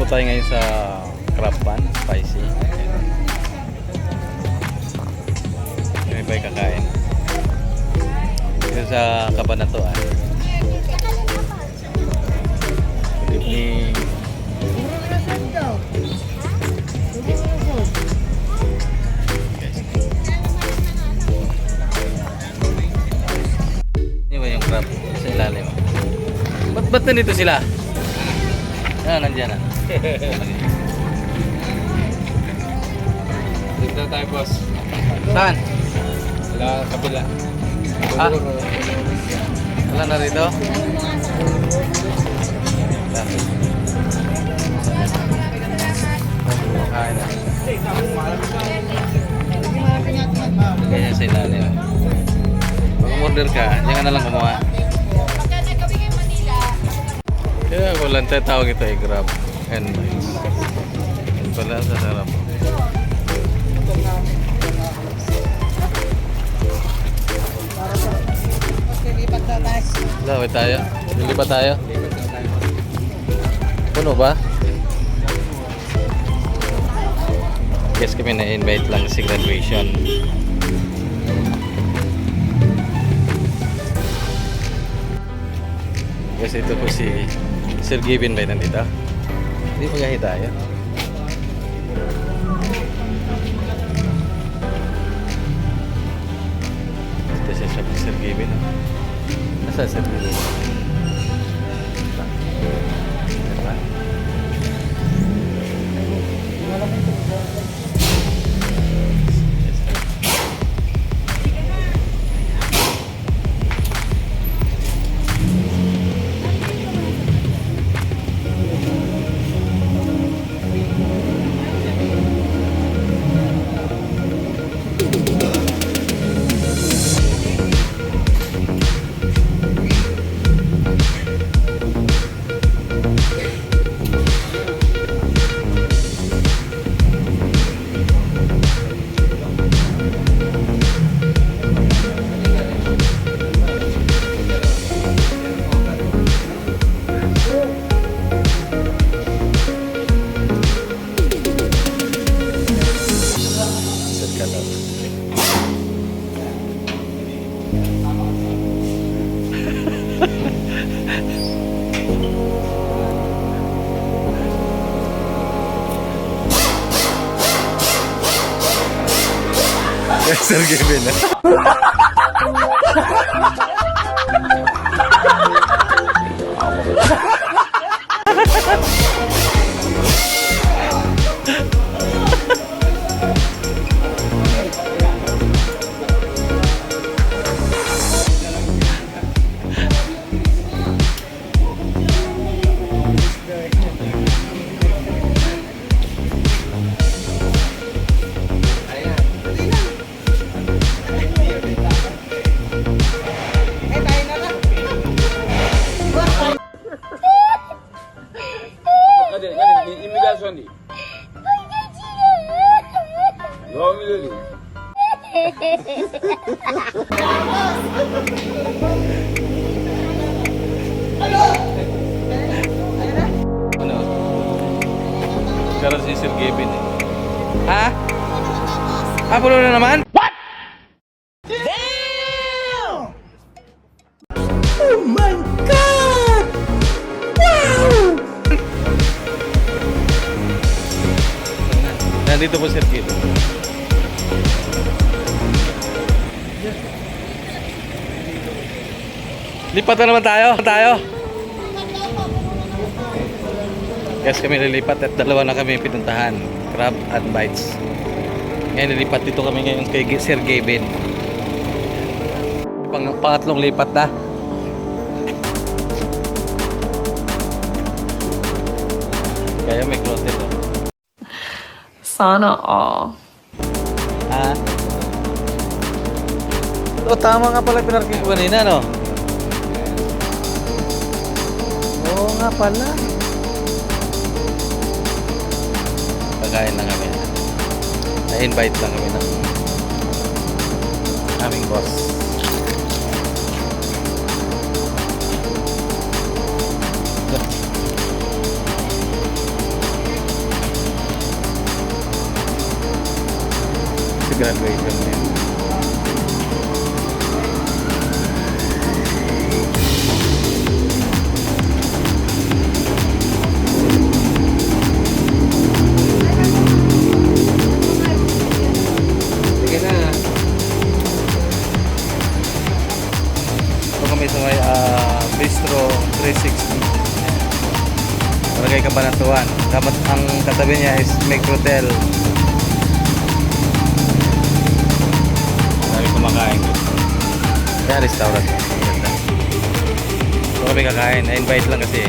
po tayo ngayon sa crab pan, spicy. Kami ba yung kakain? Dito sa Cabanatuan. Good evening. Ini ba yung crab sa ilalim? Ba't nandito sila? Ah, nandiyan na. Dito na tayo, boss. Saan? Wala, kabila. Ah? Wala na rito? Kain na. Ganyan sa ilalim. Pag umorder ka, diyan ka na lang gumawa. Kaya walang tawag ito ay grab and bites. Yan pala sa sarap. Laway tayo. Lilipat tayo. Puno ba? Guess kami na-invite lang si graduation. Guess ito po si Sir Given ba nandito? Hindi magahi tayo. Ito siya Sir Given. Nasaan Sir Given? Diba? Sir Given na. Imitasyon di. Yo milili. Ano? Karoon si Sir Given eh. Ha? Ah, puno na naman? What? Damn! Oh my God! Wow! Nandito po Sir Given. Lipat na naman tayo. Guys, kami nilipat at dalawa na kami pinuntahan. Crab and bites. Ngayon nilipat dito kami ngayon kay Sir Given. Pangatlong lipat na. Kaya may closet. Sana all. Ha? O tama nga pala pinarking ko kanina, no? Oo nga pala. Pagkain lang kami. Na-invite lang kami ng aming boss. sa graduation niya. Sige na. Ito kami sa may Bistro 360. Barangay Cabanatuan. Ang katabi niya is Microtel. Kami kumakain. Kaya restaurant. Ito kami kakain. Na-invite lang kasi